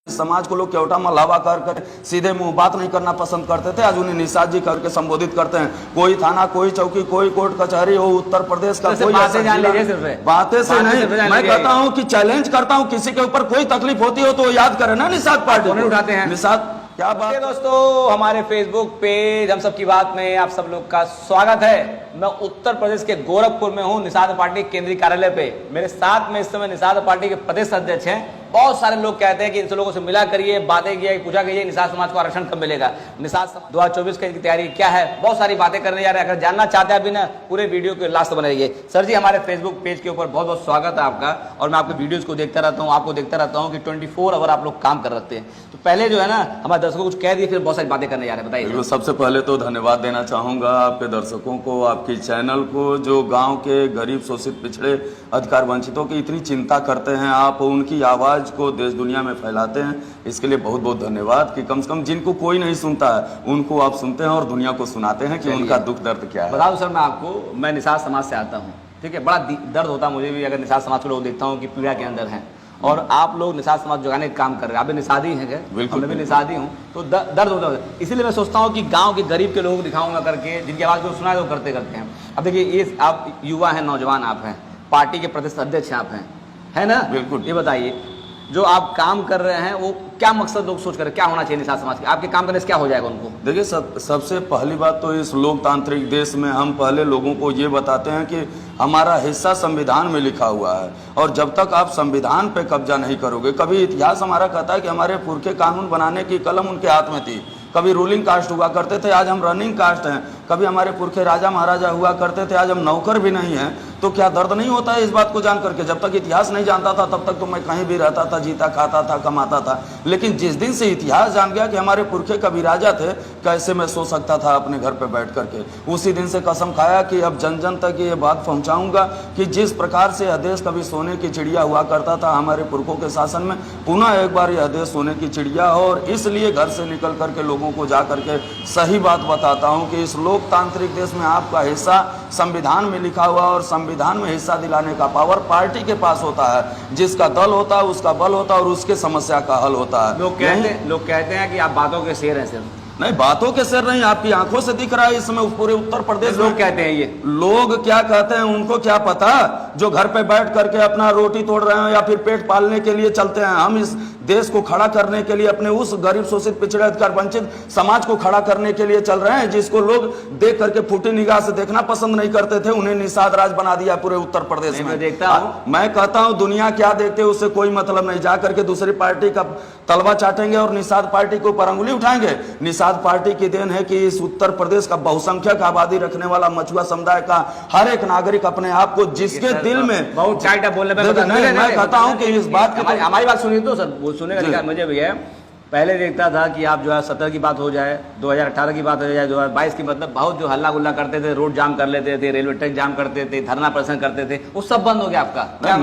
समाज को लोग केवटा मल्हावा कर सीधे मुंह बात नहीं करना पसंद करते थे, आज उन्हें निषाद जी करके संबोधित करते हैं। कोई थाना, कोई चौकी, कोई कोर्ट कचहरी हो उत्तर प्रदेश का, कोई बातें से नहीं। मैं कहता हूं कि चैलेंज करता हूं, किसी के ऊपर कोई तकलीफ होती हो तो याद करें ना निषाद पार्टी उठाते हैं। निषाद क्या बात है दोस्तों, हमारे फेसबुक पेज हम सब की बात में आप सब लोग का स्वागत है। मैं उत्तर प्रदेश के गोरखपुर में हूं, निषाद पार्टी केंद्रीय कार्यालय पे। मेरे साथ में इस समय निषाद पार्टी के प्रदेश अध्यक्ष हैं। बहुत सारे लोग कहते हैं कि इन लोगों से मिला करिए, बातें किया, पूछा करिए निषाद समाज को आरक्षण कब मिलेगा, निषाद 2024 की तैयारी क्या है, बहुत सारी बातें करने जा रहे हैं। अगर जानना चाहते हैं अभी ना, पूरे वीडियो के लास्ट बने रहिए। सर जी, हमारे फेसबुक पेज के ऊपर बहुत बहुत स्वागत है आपका, और मैं आपके वीडियोस को देखता रहता हूँ, आपको देखता रहता हूँ कि 24 आवर आप लोग काम कर रहे हैं। तो पहले जो है ना, हमारे दर्शकों को कुछ कह दिए, फिर बहुत सारी बातें करने जा रहे हैं, बताइए। सबसे पहले तो धन्यवाद देना चाहूंगा आपके दर्शकों को, आपकी चैनल को, जो गांव के गरीब, शोषित, पिछड़े, अधिकार वंचितों की इतनी चिंता करते हैं, आप उनकी आवाज को देश दुनिया में फैलाते हैं। इसके लिए बहुत बहुत धन्यवाद कि कम से कम जिनको कोई नहीं सुनता है उनको आप सुनते हैं और दुनिया को सुनाते हैं कि उनका दुख दर्द क्या है। बताओ सर, मैं आपको, मैं निषाद समाज से आता हूँ, ठीक है। बड़ा दर्द होता है मुझे भी अगर निषाद समाज के लोग देखता हूँ कि पीड़ा के अंदर है, और आप लोग निषाद समाज जगाने का काम कर रहे हैं। आप भी निषादी हैं क्या? बिल्कुल, मैं भी निषादी हूँ, तो दर्द होता है। इसीलिए मैं सोचता हूँ कि गांव के गरीब के लोगों को दिखाऊंगा करके, जिनकी आवाज़ को सुना है वो करते हैं। अब देखिए, ये आप युवा हैं, नौजवान आप हैं, पार्टी के प्रदेश अध्यक्ष आप हैं, है ना? बिल्कुल। ये बताइए, जो आप काम कर रहे हैं वो क्या मकसद लोग सोच कर, क्या होना चाहिए निषाद समाज के, आपके काम करने से क्या हो जाएगा उनको? देखिए, सबसे पहली बात तो इस लोकतांत्रिक देश में हम पहले लोगों को ये बताते हैं कि हमारा हिस्सा संविधान में लिखा हुआ है, और जब तक आप संविधान पे कब्जा नहीं करोगे, कभी इतिहास हमारा कहता है कि हमारे पुरखे कानून बनाने की कलम उनके हाथ में थी, कभी रूलिंग कास्ट हुआ करते थे, आज हम रनिंग कास्ट हैं, कभी हमारे पुरखे राजा महाराजा हुआ करते थे, आज हम नौकर भी नहीं हैं। तो क्या दर्द नहीं होता है इस बात को जान करके? जब तक इतिहास नहीं जानता था तब तक तो मैं कहीं भी रहता था, जीता खाता था, कमाता था, लेकिन जिस दिन से इतिहास जान गया कि हमारे पुरखे कभी राजा थे, कैसे मैं सो सकता था अपने घर पे बैठ करके, उसी दिन से कसम खाया कि अब जन जन तक ये बात पहुंचाऊंगा कि जिस प्रकार से यह देश कभी सोने की चिड़िया हुआ करता था हमारे पुरखों के शासन में, पुनः एक बार यह देश सोने की चिड़िया हो। और इसलिए घर से निकल करके लोगों को जा करके सही बात बताता हूँ कि इस लोकतांत्रिक देश में आपका हिस्सा संविधान में लिखा हुआ, और संविधान में हिस्सा दिलाने का पावर पार्टी के पास होता है। जिसका दल होता है उसका बल होता है, और उसके समस्या का हल होता है। लोग कहते हैं कि आप बातों के शेर हैं सिर्फ। नहीं, बातों के सिर नहीं, आपकी आंखों से दिख रहा है इस समय पूरे उत्तर प्रदेश। लोग कहते हैं, ये लोग क्या कहते हैं उनको क्या पता, जो घर पे बैठ करके अपना रोटी तोड़ रहे हैं या फिर पेट पालने के लिए चलते हैं। हम इस देश को खड़ा करने के लिए, अपने उस गरीब, शोषित, पिछड़े, अधिकार वंचित समाज को खड़ा करने के लिए चल रहे हैं, जिसको लोग देख करके फूटी निगाह से देखना पसंद नहीं करते थे। उन्हें निषाद राज बना दिया पूरे उत्तर प्रदेश में। मैं कहता हूं, दुनिया क्या देखते है उससे कोई मतलब नहीं। जा करके दूसरी पार्टी का तलवा चाटेंगे और निषाद पार्टी को ऊपर अंगुली उठाएंगे। निषाद पार्टी की देन है कि इस उत्तर प्रदेश का बहुसंख्यक आबादी रखने वाला मछुआ समुदाय का हर एक नागरिक अपने आप को, जिसके दिल में बहुत चाइटा बोलने पे मैं कहता हूं कि इस बात की हमारी बात सुनिए तो सर, सुनने का अधिकार मुझे भी है। पहले देखता था कि आप जो है 17 की बात हो जाए, 2018 की बात हो जाए, 2022 की, मतलब बहुत जो हल्ला गुल्ला करते थे, रोड जाम कर लेते थे, रेलवे ट्रैक जाम करते थे, धरना प्रदर्शन करते थे, वो सब बंद हो गया आपका?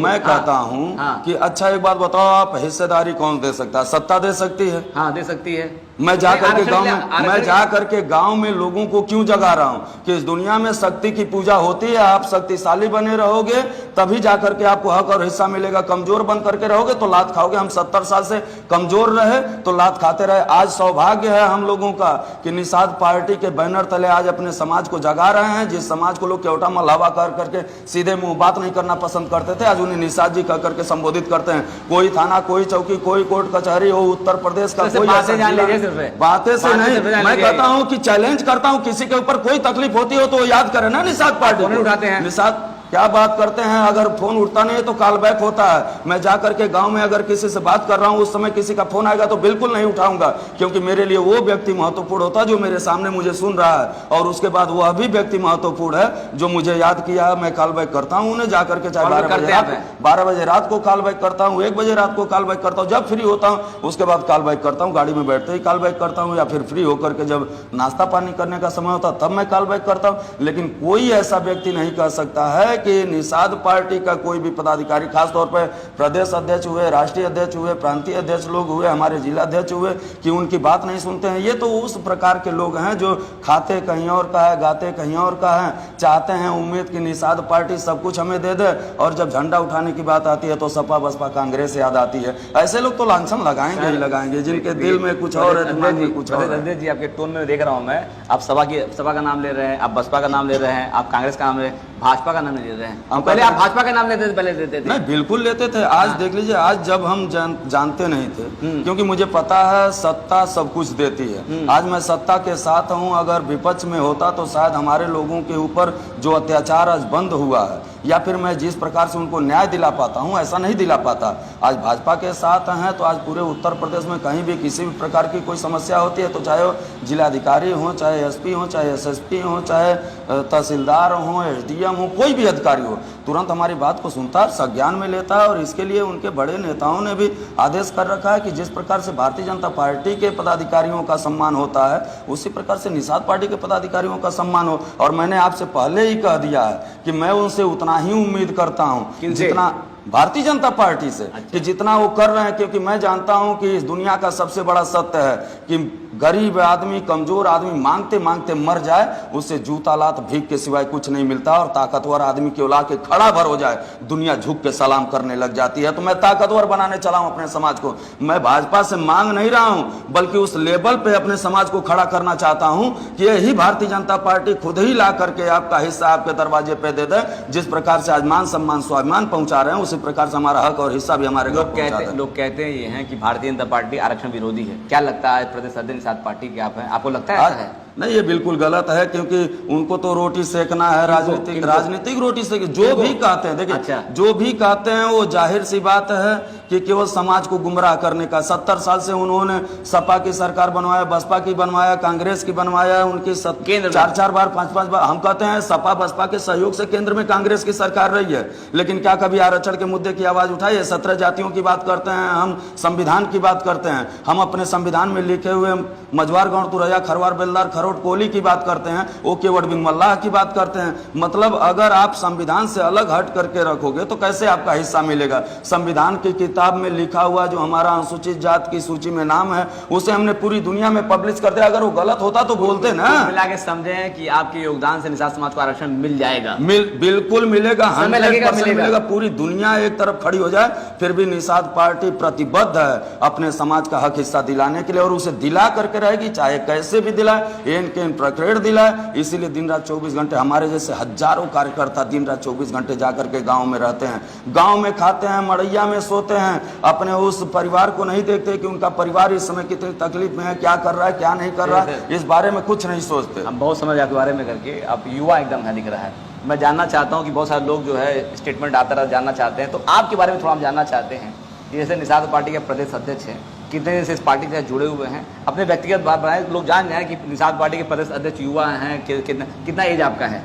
मैं कहता हूँ कि अच्छा एक बात बताओ, आप हिस्सेदारी कौन दे सकता है? सत्ता दे सकती है। हाँ, दे सकती है। मैं जा करके गांव में लोगों को क्यों जगा रहा हूं कि इस दुनिया में शक्ति की पूजा होती है। आप शक्तिशाली बने रहोगे तभी जा करके आपको हक और हिस्सा मिलेगा। कमजोर बन करके रहोगे तो लात खाओगे। हम 70 साल से कमजोर रहे तो लात खाते रहे। आज सौभाग्य है हम लोगों का कि निषाद पार्टी के बैनर तले आज अपने समाज को जगा रहे हैं। जिस समाज को लोग केवटा मल्हावा कर करके सीधे मुंह बात नहीं करना पसंद करते थे, आज उन्हें निषाद जी कह करके संबोधित करते हैं। कोई थाना, कोई चौकी, कोई कोर्ट कचहरी हो उत्तर प्रदेश का, कोई बातें से नहीं। मैं कहता हूं कि चैलेंज करता हूं, किसी के ऊपर कोई तकलीफ होती हो तो याद करें ना निषाद पार्टी उठाते हैं। निषाद क्या बात करते हैं? अगर फोन उठता नहीं है तो कॉल बैक होता है। मैं जाकर के गांव में अगर किसी से बात कर रहा हूं, उस समय किसी का फोन आएगा तो बिल्कुल नहीं उठाऊंगा, क्योंकि मेरे लिए वो व्यक्ति महत्वपूर्ण होता है जो मेरे सामने मुझे सुन रहा है, और उसके बाद वह भी व्यक्ति महत्वपूर्ण है जो मुझे याद किया है। मैं कॉल बैक करता हूं उन्हें जाकर के, चाहे 12 बजे रात को कॉल बैक करता हूँ, 1 बजे रात को कॉल बैक करता हूँ, जब फ्री होता हूँ उसके बाद कॉल बैक करता हूँ। गाड़ी में बैठते ही कॉल बैक करता हूँ, या फिर फ्री होकर के जब नाश्ता पानी करने का समय होता तब मैं कॉल बैक करता हूँ। लेकिन कोई ऐसा व्यक्ति नहीं कह सकता है कि निषाद पार्टी का कोई भी पदाधिकारी, खासतौर पर प्रदेश अध्यक्ष हुए, राष्ट्रीय अध्यक्ष हुए, प्रांतीय अध्यक्ष लोग हुए, हमारे जिला अध्यक्ष हुए, कि उनकी बात नहीं सुनते हैं। ये तो उस प्रकार के लोग हैं जो खाते कहीं और का है, गाते कहीं और का है, चाहते हैं उम्मीद कि निषाद पार्टी सब कुछ हमें दे दे, और जब झंडा उठाने की बात आती है तो सपा बसपा कांग्रेस याद आती है। ऐसे लोग तो लांछन लगाएंगे ही लगाएंगे, जिनके दिल में कुछ और है, दिमाग में कुछ और है। रणधीर जी, आपके टोन में देख रहा हूं मैं, आप सपा का नाम ले रहे हैं, आप बसपा का नाम ले रहे हैं, आप कांग्रेस का नाम ले रहे हैं, भाजपा का नाम नहीं ले रहे हैं। पहले आप भाजपा का नाम लेते थे, पहले लेते थे? नहीं, बिल्कुल लेते थे। आज देख लीजिए, आज जब हम जानते नहीं थे, क्योंकि मुझे पता है सत्ता सब कुछ देती है। आज मैं सत्ता के साथ हूं, अगर विपक्ष में होता तो शायद हमारे लोगों के ऊपर जो अत्याचार आज बंद हुआ है, या फिर मैं जिस प्रकार से उनको न्याय दिला पाता हूं, ऐसा नहीं दिला पाता। आज भाजपा के साथ हैं तो आज पूरे उत्तर प्रदेश में कहीं भी किसी भी प्रकार की कोई समस्या होती है तो चाहे वो जिलाधिकारी हो, चाहे एसपी हो, चाहे एसएसपी हो, चाहे तहसीलदार हो, एसडीएम हो, कोई भी अधिकारी हो, तुरंत हमारी बात को सुनता है, संज्ञान में लेता है। और इसके लिए उनके बड़े नेताओं ने भी आदेश कर रखा है कि जिस प्रकार से भारतीय जनता पार्टी के पदाधिकारियों का सम्मान होता है, उसी प्रकार से निषाद पार्टी के पदाधिकारियों का सम्मान हो। और मैंने आपसे पहले ही कह दिया है कि मैं उनसे उतना ही उम्मीद करता हूं जितना भारतीय जनता पार्टी से, कि जितना वो कर रहे हैं, क्योंकि मैं जानता हूं कि इस दुनिया का सबसे बड़ा सत्य है कि गरीब आदमी, कमजोर आदमी मांगते मांगते मर जाए, उससे जूता लात भीख के सिवाय कुछ नहीं मिलता। और ताकतवर आदमी के ला के खड़ा भर हो जाए, दुनिया झुक के सलाम करने लग जाती है। तो मैं ताकतवर बनाने चला हूं अपने समाज को। मैं भाजपा से मांग नहीं रहा हूं, बल्कि उस लेवल पे अपने समाज को खड़ा करना चाहता हूं कि यही भारतीय जनता पार्टी खुद ही ला करके आपका हिस्सा आपके दरवाजे पे दे दे। जिस प्रकार से आज मान सम्मान स्वाभिमान पहुंचा रहे हैं, उसी प्रकार से हमारा हक और हिस्सा भी हमारे लोग कहते हैं ये हैं कि भारतीय जनता पार्टी आरक्षण विरोधी है। क्या लगता है प्रदेश अध्यक्ष निषाद पार्टी के आप हैं, आपको लगता है ऐसा है? नहीं, ये बिल्कुल गलत है, क्योंकि उनको तो रोटी सेकना है, राजनीतिक रोटी सेक, जो भी कहते हैं, देखिए अच्छा। जो भी कहते हैं वो जाहिर सी बात है कि केवल समाज को गुमराह करने का। 70 साल से उन्होंने सपा की सरकार बनवाया, बसपा की बनवाया, कांग्रेस की बनवाया, उनकी 4-4 बार 5-5 बार। हम कहते हैं सपा बसपा के सहयोग से केंद्र में कांग्रेस की सरकार रही है, लेकिन क्या कभी आरक्षण के मुद्दे की आवाज उठाई है? 17 जातियों की बात करते हैं हम, संविधान की बात करते हैं हम, अपने संविधान में लिखे हुए मझवार, गौड़, तुरैया, खरवार, बेलदार, खरोट, कोली की बात करते हैं, ओके वर्ड बिन मल्लाह की बात करते हैं। मतलब अगर आप संविधान से अलग हट करके रखोगे तो कैसे आपका हिस्सा मिलेगा? संविधान की किताब में लिखा हुआ जो हमारा अनुसूचित जात की सूची में नाम है, उसे हमने पूरी दुनिया में पब्लिश कर दिया। अगर वो गलत होता तो बोलते ना। मिला के समझे कि आपके योगदान से निषाद समाज को आरक्षण मिल जाएगा? बिल्कुल मिलेगा, 100% मिलेगा। पूरी दुनिया एक तरफ खड़ी हो जाए, फिर भी निषाद पार्टी प्रतिबद्ध है अपने समाज का हक हिस्सा दिलाने के लिए, और उसे दिला करके रहेगी, चाहे कैसे भी दिलाए, इनके प्रक्रिया दिलाए। इसीलिए दिन रात 24 घंटे हमारे जैसे हजारों कार्यकर्ता दिन रात 24 घंटे जाकर के गांव में रहते हैं, गांव में खाते हैं, मड़ैया में सोते हैं, अपने उस परिवार को नहीं देखते कि उनका परिवार इस समय कितनी तकलीफ में है, क्या कर रहा है, क्या नहीं कर रहा है, इस बारे में कुछ नहीं सोचते। हम बहुत समझ आपके बारे में करके, आप युवा एकदम है दिख रहा है। मैं जानना चाहता हूँ कि बहुत सारे लोग जो है स्टेटमेंट आता रहा जानना चाहते हैं, तो आपके बारे में थोड़ा हम जानना चाहते हैं। जैसे निषाद पार्टी के प्रदेश अध्यक्ष हैं, कितने दिन से इस पार्टी के साथ जुड़े हुए हैं, अपने व्यक्तिगत बात बनाए, लोग जान जाए कि निषाद पार्टी के प्रदेश अध्यक्ष युवा हैं। कितना एज आपका है?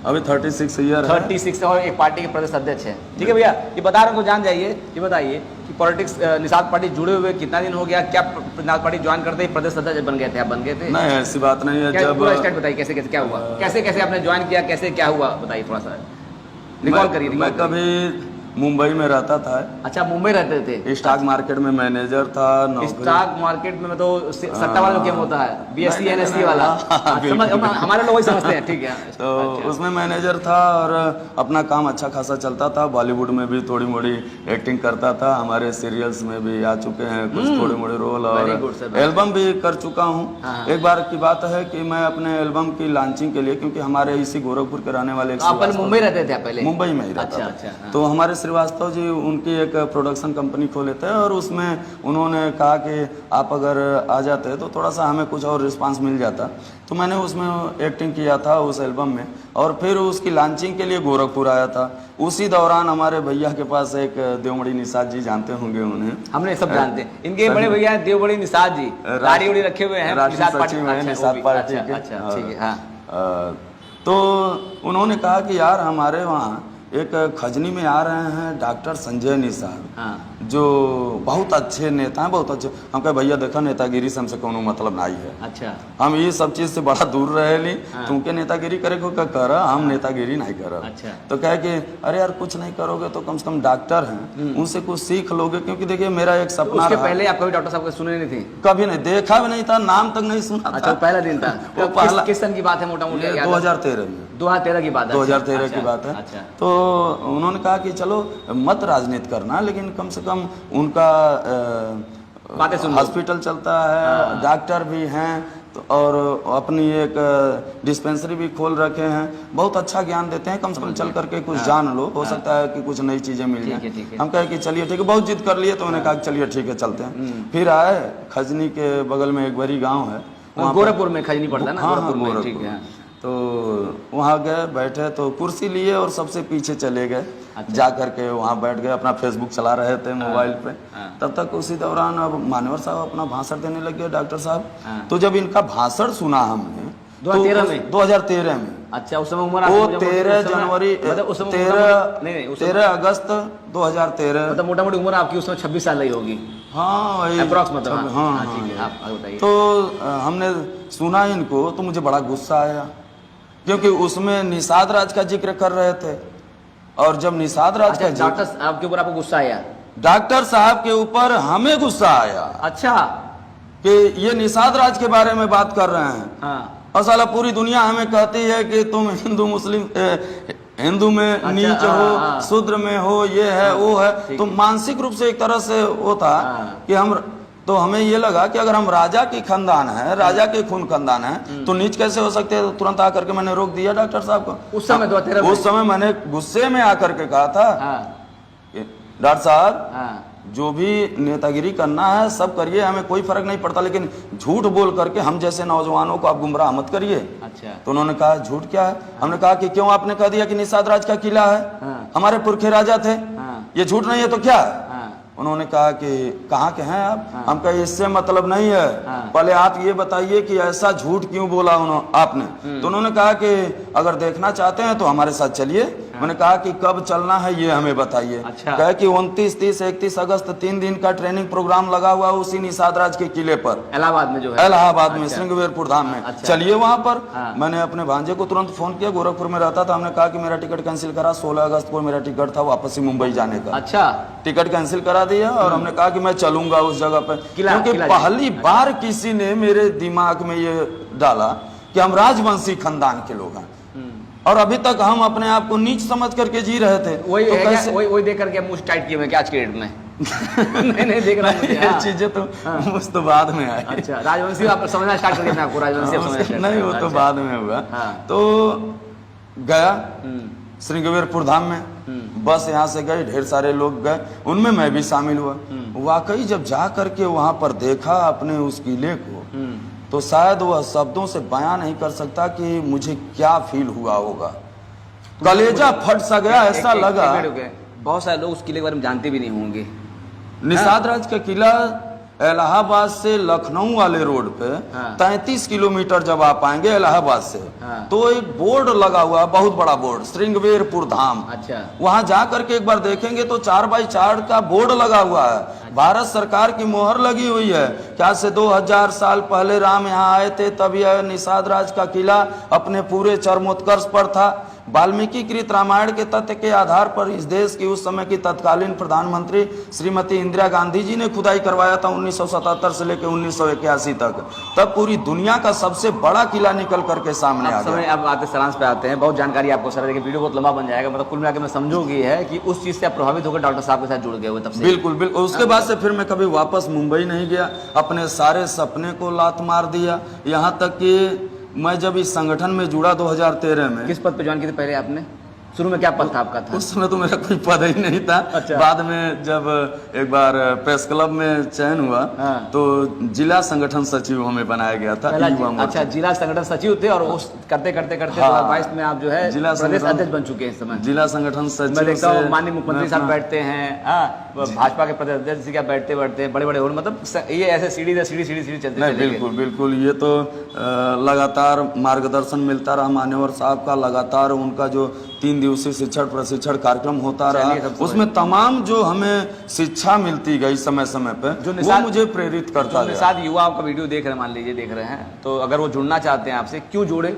अभी 36 ईयर 36 और एक पार्टी के प्रदेश अध्यक्ष है। ठीक है भैया, ये बता रहा हूँ, जान जाइए। ये बताइए कि पॉलिटिक्स निषाद पार्टी जुड़े हुए कितना दिन हो गया? क्या निषाद पार्टी ज्वाइन करते ही प्रदेश अध्यक्ष बन गए थे? आप बन गए थे? नहीं, ऐसी बात नहीं है। जब पूरा स्टेट बताइए, कैसे कैसे क्या हुआ, कैसे कैसे आपने ज्वाइन किया, कैसे क्या हुआ, बताइए थोड़ा सा रिकॉल करिए। मैं कभी मुंबई में रहता था। अच्छा, मुंबई रहते थे? स्टॉक मार्केट में मैनेजर था। स्टॉक मार्केट में तो सट्टा वाला गेम होता है, BSc NSE वाला। हमारे लोग वही समझते हैं। ठीक है, तो उसमें मैनेजर था और अपना काम अच्छा खासा चलता था। बॉलीवुड में भी थोड़ी मोड़ी एक्टिंग करता था, हमारे सीरियल्स में भी आ चुके हैं कुछ थोड़े मोड़े रोल, और एल्बम भी कर चुका हूँ। एक बार की बात है कि मैं अपने एल्बम की लॉन्चिंग के लिए, क्योंकि हमारे इसी गोरखपुर के रहने वाले, मुंबई रहते थे पहले? मुंबई में ही रहता था। तो हमारे श्रीवास्तव जी उनकी एक प्रोडक्शन कंपनी खोले थे, और उसमें उन्होंने कहा कि आप अगर आ जाते तो थोड़ा सा हमें कुछ और रिस्पांस मिल जाता। तो मैंने उसमें एक्टिंग किया था उस एल्बम में, और फिर उसकी लॉन्चिंग के लिए गोरखपुर आया था। उसी दौरान हमारे भैया के पास एक देवमणि निषाद जी, जानते होंगे उन्हें? हमने सब जानते हैं। इनके बड़े भैया देवमणि निषाद जी, दाढ़ी उड़ी रखे हुए हैं, निषाद पार्टी के। तो उन्होंने कहा कि यार हमारे वहाँ एक खजनी में आ रहे हैं डॉक्टर संजय निषाद, हाँ। जो बहुत अच्छे नेता हैं, बहुत अच्छे। हम कहे भैया देखा नेतागिरी से हमसे कोनो मतलब नहीं है, अच्छा हम ये सब चीज से बड़ा दूर रहे ली। हाँ। तुमके नेतागिरी करे को क्या कर, हम नेतागिरी नहीं कर। अच्छा। तो कहे कि अरे यार कुछ नहीं करोगे तो कम से कम डॉक्टर हैं, उनसे कुछ सीख लोगे। क्योंकि देखिए मेरा एक तो सपना उसके रहा। पहले आप कभी डॉक्टर साहब को सुने नहीं थी? कभी नहीं देखा भी नहीं था, नाम तक नहीं सुना अच्छा, था। वो पहला दिन था। वो तो पहला- किस सन की बात है मोटा मोटी? 2013 में, 2013 की बात है। 2013 अच्छा, की बात है। अच्छा। तो उन्होंने कहा कि चलो मत राजनीति करना, लेकिन कम से कम उनका बातें सुन लो। हॉस्पिटल चलता है, डॉक्टर भी हैं, तो और अपनी एक डिस्पेंसरी भी खोल रखे हैं, बहुत अच्छा ज्ञान देते हैं। कम से कम चल करके कुछ जान लो, हो सकता है कि कुछ नई चीजें मिल ठीक है, जाए। ठीक है। हम कहे कि चलिए ठीक है, बहुत जिद कर लिए तो उन्होंने कहा कि चलिए ठीक है चलते हैं। फिर आए, खजनी के बगल में एक बड़ी गाँव है, वहाँ पर- गोरखपुर में खजनी पड़ता है ना? हाँ, गोरखपुर में, गोरखपुर ठीक है। तो वहाँ गए, बैठे तो कुर्सी लिए और सबसे पीछे चले गए। अच्छा। जा करके वहाँ बैठ गए, अपना फेसबुक चला रहे थे मोबाइल पे। हाँ। तब तक उसी दौरान अब मान्यवर साहब अपना भाषण देने लगे, डॉक्टर साहब। हाँ। तो जब इनका भाषण सुना हमने 2013 में? 2013 में, अच्छा, उस समय उम्र वो आपकी 13 उस समय- जनवरी मतलब उस समय 13 अगस्त 2013। मतलब मोटा मोटी उम्र आपकी उस समय 26 साल रही होगी हाँ वही अप्रॉक्स, मतलब हाँ, हाँ, हाँ, ठीक है, आप आगे बताइए। तो हमने सुना इनको तो मुझे बड़ा गुस्सा आया, क्योंकि उसमें निषाद राज का जिक्र कर रहे थे। और जब निषाद राज अच्छा, का जिक्र, डॉक्टर साहब के ऊपर आपको गुस्सा आया? डॉक्टर साहब के ऊपर हमें गुस्सा आया अच्छा, कि ये निषाद राज के बारे में बात कर रहे हैं। हाँ। और साला पूरी दुनिया हमें कहती है कि तुम हिंदू मुस्लिम हिंदू में अच्छा, नीच हाँ, हो, हाँ। शूद्र में हो, ये है वो है। ठीक तो है। मानसिक रूप से एक तरह से वो था हाँ। कि हम, तो हमें ये लगा कि अगर हम राजा की खानदान है, राजा के खून खानदान है, तो नीच कैसे हो सकते हैं। तो तुरंत आकर के मैंने रोक दिया डॉक्टर साहब को। उस समय 2013 में? उस समय मैंने गुस्से में आकर के कहा था हाँ, कि डॉक्टर साहब हाँ। जो भी नेतागिरी करना है सब करिए, हमें कोई फर्क नहीं पड़ता, लेकिन झूठ बोल करके हम जैसे नौजवानों को आप गुमराह मत करिए। अच्छा। तो उन्होंने कहा झूठ क्या है? हमने कहा कि क्यों आपने कह दिया कि निषाद राज का किला है, हाँ। हमारे पुरखे राजा थे, हाँ। ये झूठ नहीं है तो क्या है? हाँ। उन्होंने कहा कि कहाँ के हैं आप? हाँ। हम कहे इससे मतलब नहीं है, हाँ। पहले आप ये बताइए कि ऐसा झूठ क्यों बोला आपने। तो उन्होंने कहा कि अगर देखना चाहते हैं तो हमारे साथ चलिए। मैंने कहा कि कब चलना है ये हमें बताइए। अच्छा। कहे कि 29, 30, 31 अगस्त 3 दिन का ट्रेनिंग प्रोग्राम लगा हुआ है उसी निषाद राज के किले पर, इलाहाबाद में जो है? इलाहाबाद में, अच्छा। श्रृंगवेरपुर धाम में। अच्छा। चलिए वहां पर। हाँ। मैंने अपने भांजे को तुरंत फोन किया, गोरखपुर में रहता था। हमने कहा कि मेरा टिकट कैंसिल करा, 16 अगस्त को मेरा टिकट था वापसी मुंबई जाने का। अच्छा, टिकट कैंसिल करा दिया और हमने कहा कि मैं चलूंगा उस जगह पर, किला क्योंकि जी। पहली बार किसी ने मेरे दिमाग में ये डाला कि हम राजवंशी खानदान के लोग हैं, और अभी तक हम अपने आप को नीच समझ करके जी रहे थे। वही तो है क्या? कैसे वही देख करके मुझ टाइट किए मैं क्या आज के डेट में? नहीं देख रहा हूँ मुझे, ये हाँ। चीजें तो मुझ तो बाद में आई। अच्छा, राजवंशी आप समझना स्टार्ट कर दिया? आपको राजवंशी आप समझना start नहीं, कर वो दिया? तो अच्छा। बाद में हुआ। हाँ। तो गया हम्म, श्रृंगवेरपुर धाम में, बस यहाँ से गए, ढेर सारे लोग गए, उनमें मैं भी शामिल हुआ। वाकई जब जा करके वहां पर देखा अपने उस किले को, हम्म। तो शायद वह शब्दों से बयां नहीं कर सकता कि मुझे क्या फील हुआ होगा। कलेजा फट सा गया, ऐसा लगा। एक मिनट रुके। बहुत सारे लोग उस किले के बारे में जानते भी नहीं होंगे। निषाद राज का किला इलाहाबाद से लखनऊ वाले रोड पे हाँ। 33 किलोमीटर जब आप आएंगे इलाहाबाद से, हाँ। तो एक बोर्ड लगा हुआ है, बहुत बड़ा बोर्ड, श्रृंगवेरपुर धाम। अच्छा। वहां जा करके एक बार देखेंगे तो 4x4 का बोर्ड लगा हुआ है, भारत सरकार की मोहर लगी हुई है। क्या से 2000 साल पहले राम यहाँ आए थे, तब यह निषाद राज का किला अपने पूरे चरमोत्कर्ष पर था। वाल्मीकि कृत रामायण के तथ्य के आधार पर इस देश की उस समय की तत्कालीन प्रधानमंत्री श्रीमती इंदिरा गांधी जी ने खुदाई करवाया था 1977 से लेकर 1981 तक। तब पूरी दुनिया का सबसे बड़ा किला निकल करके सामने आ अब समय गया। अब आते सारांश पे आते हैं। बहुत जानकारी आपको सर देखिए, वीडियो बहुत लंबा बन जाएगा। मतलब कुल मिला के मैं समझूंगी है कि उस चीज से आप प्रभावित होकर डॉक्टर साहब के साथ जुड़ गए हुए तब से। बिल्कुल बिल्कुल। उसके बाद से फिर मैं कभी वापस मुंबई नहीं गया, अपने सारे सपने को लात मार दिया। यहाँ तक कि मैं जब इस संगठन में जुड़ा 2013 में, किस पद पे ज्वाइन किए थे पहले आपने? शुरू में क्या पद था आपका? था उस समय तो मेरा कोई पद ही नहीं था। अच्छा। बाद में जब एक बार प्रेस क्लब में चयन हुआ, हाँ। तो जिला संगठन सचिव हमें बनाया गया था। पहला युवा मोर्चा। अच्छा, जिला संगठन सचिव थे और उस करते करते करते हाँ। 2022 में आप जो है जिला प्रदेश संगठन- अध्यक्ष बन चुके हैं इस समय। जिला संगठन सचिव मैं देखता हूँ से माननीय मुख्यमंत्री मैं साहब अपना- बैठते हैं, हाँ, भाजपा के प्रदेश अध्यक्ष जी क्या बैठते बैठते बड़े बड़े होने, मतलब ये ऐसे सीढ़ी चलते नहीं, चले गए। बिल्कुल बिल्कुल। ये तो लगातार मार्गदर्शन मिलता रहा मान्यवर साहब का, लगातार उनका जो 3 दिवसीय शिक्षण प्रशिक्षण कार्यक्रम होता चलिए, रहा, सबसे उसमें तमाम जो हमें शिक्षा मिलती गई समय समय पे, जो वो मुझे प्रेरित करता गया। साथ युवा आपका वीडियो देख रहे हैं, मान लीजिए देख रहे हैं, तो अगर वो जुड़ना चाहते हैं आपसे, क्यों जुड़े?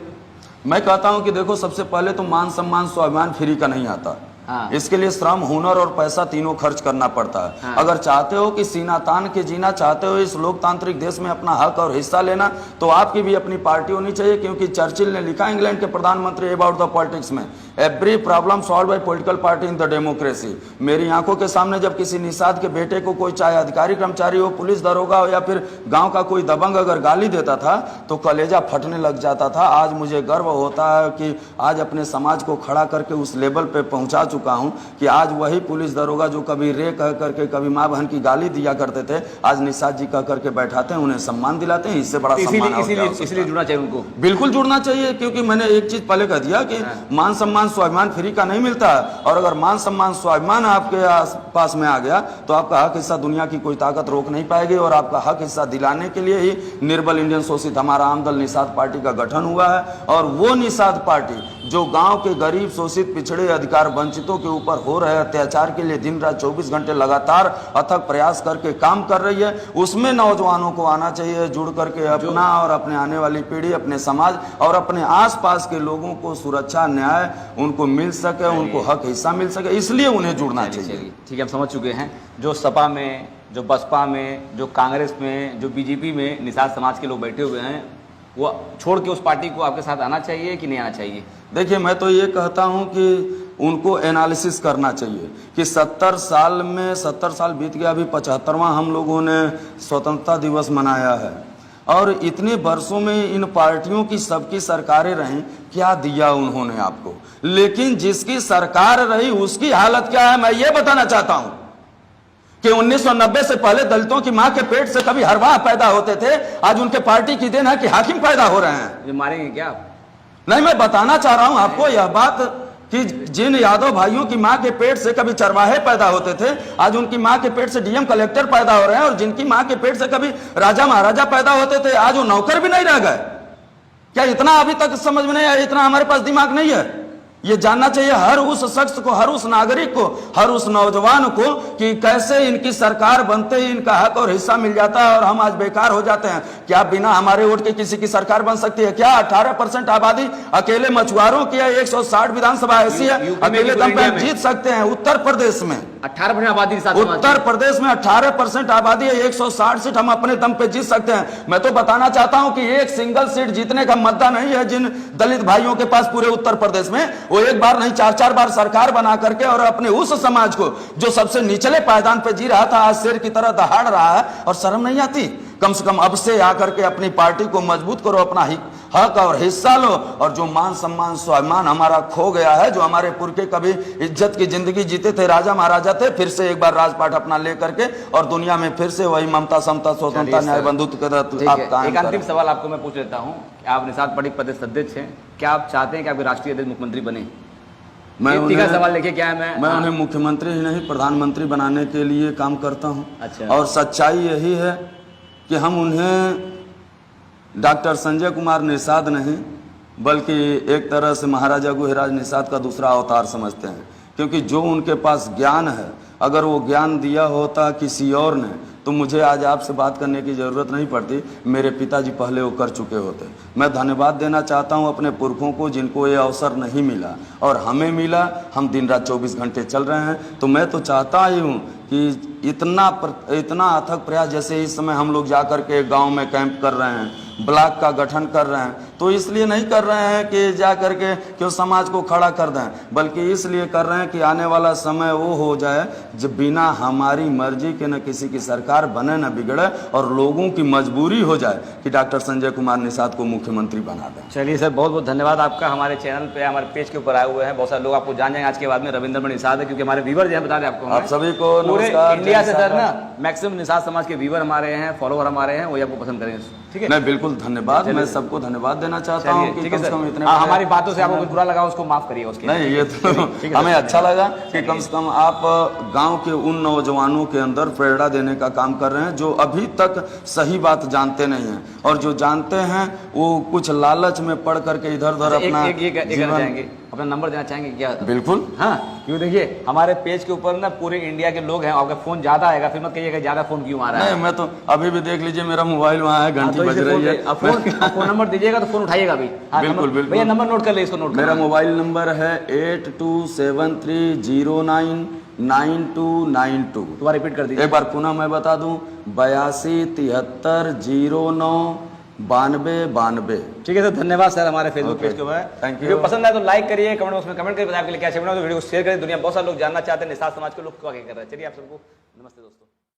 मैं कहता हूं कि देखो, सबसे पहले तो मान सम्मान स्वाभिमान फ्री का नहीं आता। हाँ। इसके लिए श्रम, हुनर और पैसा तीनों खर्च करना पड़ता है। हाँ। अगर चाहते हो कि सीना तान के जीना चाहते हो, इस लोकतांत्रिक देश में अपना हक और हिस्सा लेना, तो आपकी भी अपनी पार्टी होनी चाहिए। क्योंकि चर्चिल ने लिखा इंग्लैंड के प्रधानमंत्री अबाउट द पॉलिटिक्स में, every problem solve by political party in the democracy. मेरी आंखों के सामने जब किसी निषाद के बेटे को कोई, चाहे अधिकारी कर्मचारी हो, पुलिस दरोगा हो या फिर गांव का कोई दबंग, अगर गाली देता था तो कलेजा फटने लग जाता था। आज मुझे गर्व होता है कि आज अपने समाज को खड़ा करके उस लेवल पे पहुंचा चुका हूं कि आज वही पुलिस दरोगा जो कभी रे कह करके, कभी माँ बहन की गाली दिया करते थे, आज निषाद जी कह करके बैठाते हैं, उन्हें सम्मान दिलाते हैं। इससे बड़ा सम्मान इसीलिए जुड़ना चाहिए उनको। बिल्कुल जुड़ना चाहिए, क्योंकि मैंने एक चीज पहले कह दिया कि मान सम्मान स्वाभिमान फ्री का नहीं मिलता है। और अगर मान सम्मान स्वाभिमान आपके पास में आ गया तो आपका हक हिस्सा दुनिया की कोई ताकत रोक नहीं पाएगी। और आपका हक हिस्सा दिलाने के लिए ही निर्बल इंडियन शोषित हमारा आम दल निषाद पार्टी का गठन हुआ है। और वो निषाद पार्टी जो गांव के गरीब, शोषित, पिछड़े, अधिकार वंचितों के ऊपर हो रहे अत्याचार के लिए दिन रात 24 घंटे लगातार अथक प्रयास करके काम कर रही है, उसमें नौजवानों को आना चाहिए, जुड़ करके अपना और अपने आने वाली पीढ़ी, अपने समाज और अपने आसपास के लोगों को सुरक्षा, न्याय उनको मिल सके, उनको हक हिस्सा मिल सके, इसलिए उन्हें जुड़ना चाहिए। ठीक है, हम समझ चुके हैं। जो सपा में, जो बसपा में, जो कांग्रेस में, जो बीजेपी में निषाद समाज के लोग बैठे हुए हैं, वो छोड़ के उस पार्टी को आपके साथ आना चाहिए कि नहीं आना चाहिए? देखिए, मैं तो ये कहता हूं कि उनको एनालिसिस करना चाहिए कि 70 साल बीत गया, अभी 75वां हम लोगों ने स्वतंत्रता दिवस मनाया है। और इतने वर्षों में इन पार्टियों की सबकी सरकारें रहीं, क्या दिया उन्होंने आपको? लेकिन जिसकी सरकार रही उसकी हालत क्या है, मैं ये बताना चाहता हूं कि 1990 से पहले दलितों की मां के पेट से कभी हरवाह पैदा होते थे, आज उनके पार्टी की देन है कि हाकिम पैदा हो रहे हैं। ये मारेंगे क्या आप? नहीं, मैं बताना चाह रहा हूं आपको यह बात कि जिन यादव भाइयों की मां के पेट से कभी चरवाहे पैदा होते थे, आज उनकी मां के पेट से डीएम कलेक्टर पैदा हो रहे हैं। और जिनकी मां के पेट से कभी राजा महाराजा पैदा होते थे, आज वो नौकर भी नहीं रह गए। क्या इतना अभी तक समझ में नहीं आया? इतना हमारे पास दिमाग नहीं है। ये जानना चाहिए हर उस शख्स को, हर उस नागरिक को, हर उस नौजवान को कि कैसे इनकी सरकार बनते ही इनका हक और हिस्सा मिल जाता है और हम आज बेकार हो जाते हैं। क्या बिना हमारे वोट के किसी की सरकार बन सकती है? क्या 18% आबादी अकेले मछुआरों की 160 विधानसभा ऐसी है, अकेले दम पे जीत सकते हैं? उत्तर प्रदेश में 18% आबादी, उत्तर प्रदेश में 18% आबादी है, 160 सीट हम अपने दम पे जीत सकते हैं। मैं तो बताना चाहता हूं कि एक सिंगल सीट जीतने का मुद्दा नहीं है जिन दलित भाइयों के पास पूरे उत्तर प्रदेश में। वो एक बार नहीं 4-4 बार सरकार बना करके और अपने उस समाज को जो सबसे निचले पायदान पे जी रहा था, आज शेर की तरह दहाड़ रहा है। और शर्म नहीं आती? कम से कम अब से आकर के अपनी पार्टी को मजबूत करो, अपना हक और हिस्सा लो। और जो मान सम्मान स्वाभिमान हमारा खो गया है, जो हमारे पुरखे कभी इज्जत की जिंदगी जीते थे, राजा महाराजा थे, फिर से एक बार राजपाट अपना ले करके और दुनिया में फिर से वही ममता, समता, स्वतंत्रता, न्याय, बंधुत्व के तहत आप कायम एक अंतिम सवाल आपको मैं पूछ लेता हूँ। आप निषाद पार्टी के प्रदेश अध्यक्ष हैं, क्या आप चाहते हैं कि आपके राष्ट्रीय अध्यक्ष मुख्यमंत्री बने? मैं सवाल देखिए क्या है, मैं उन्हें मुख्यमंत्री ही नहीं प्रधानमंत्री बनाने के लिए काम करता हूं। अच्छा। और सच्चाई यही है कि हम उन्हें डॉक्टर संजय कुमार निषाद नहीं बल्कि एक तरह से महाराजा गुहिराज निषाद का दूसरा अवतार समझते हैं। क्योंकि जो उनके पास ज्ञान है, अगर वो ज्ञान दिया होता किसी और ने तो मुझे आज आपसे बात करने की ज़रूरत नहीं पड़ती, मेरे पिताजी पहले वो कर चुके होते। मैं धन्यवाद देना चाहता हूँ अपने पुरखों को जिनको ये अवसर नहीं मिला और हमें मिला। हम दिन रात 24 घंटे चल रहे हैं। तो मैं तो चाहता ही हूँ कि इतना अथक प्रयास, जैसे इस समय हम लोग जा कर के गाँव में कैंप कर रहे हैं, ब्लॉक का गठन कर रहे हैं, तो इसलिए नहीं कर रहे हैं कि जा करके क्यों समाज को खड़ा कर दें, बल्कि इसलिए कर रहे हैं कि आने वाला समय वो हो जाए जब बिना हमारी मर्जी के न किसी की सरकार बने न बिगड़े और लोगों की मजबूरी हो जाए कि डॉक्टर संजय कुमार निषाद को मुख्यमंत्री बना दें। चलिए सर, बहुत बहुत धन्यवाद आपका। हमारे चैनल पे, हमारे पेज के ऊपर आए हुए हैं बहुत सारे लोग, आपको जान जाएंगे आज के बाद में रविंद्र निषाद है, क्योंकि हमारे व्यूवर जो है बता दें आपको, आप सभी को पूरे नमस्कार। इंडिया से सर ना मैक्सिमम निषाद समाज के व्यूवर हमारे हैं, फॉलोअर हमारे हैं, वही आपको पसंद करेंगे। ठीक है, मैं बिल्कुल धन्यवाद, मैं सबको धन्यवाद देना चाहता हूँ कि कम से कम इतने हमारी बातों से आपको कुछ बुरा लगा उसको माफ करिए उसके नहीं, ये तो हमें अच्छा लगा कि कम से कम आप गांव के उन नौजवानों के अंदर प्रेरणा देने का काम कर रहे हैं जो अभी तक सही बात जानते नहीं हैं, और जो जानते हैं वो कुछ लालच में पड़ करके इधर उधर अपना जीवन अपना नंबर देना चाहेंगे क्या? बिल्कुल। हाँ, क्यों देखिए हमारे पेज के ऊपर ना पूरे इंडिया के लोग हैं, आपका फोन ज्यादा आएगा, फिर मत कहिएगा ज्यादा फोन क्यों आ रहा है। नहीं, मैं तो अभी भी देख लीजिए, मेरा मोबाइल वहाँ है, घंटी तो बज इसे रही है। फोन नंबर दीजिएगा तो फोन उठाइएगा अभी। हाँ, बिल्कुल, नंबर- बिल्कुल। भैया नंबर नोट कर ले, इसको नोट मेरा मोबाइल नंबर है 8273099292। दोबारा रिपीट कर दीजिए। एक बार पुनः मैं बता दूं, 8273099292। ठीक है सर, धन्यवाद सर हमारे फेसबुक Okay. पेज के ऊपर। Thank you. वीडियो पसंद आए तो लाइक करिए, कमेंट बॉक्स में कमेंट करिए, बताइए आपके लिए क्या चाहिए, वीडियो को शेयर करें। दुनिया बहुत सारे लोग जानना चाहते हैं निषाद समाज के लोग क्या कर रहे हैं। चलिए आप सबको नमस्ते दोस्तों।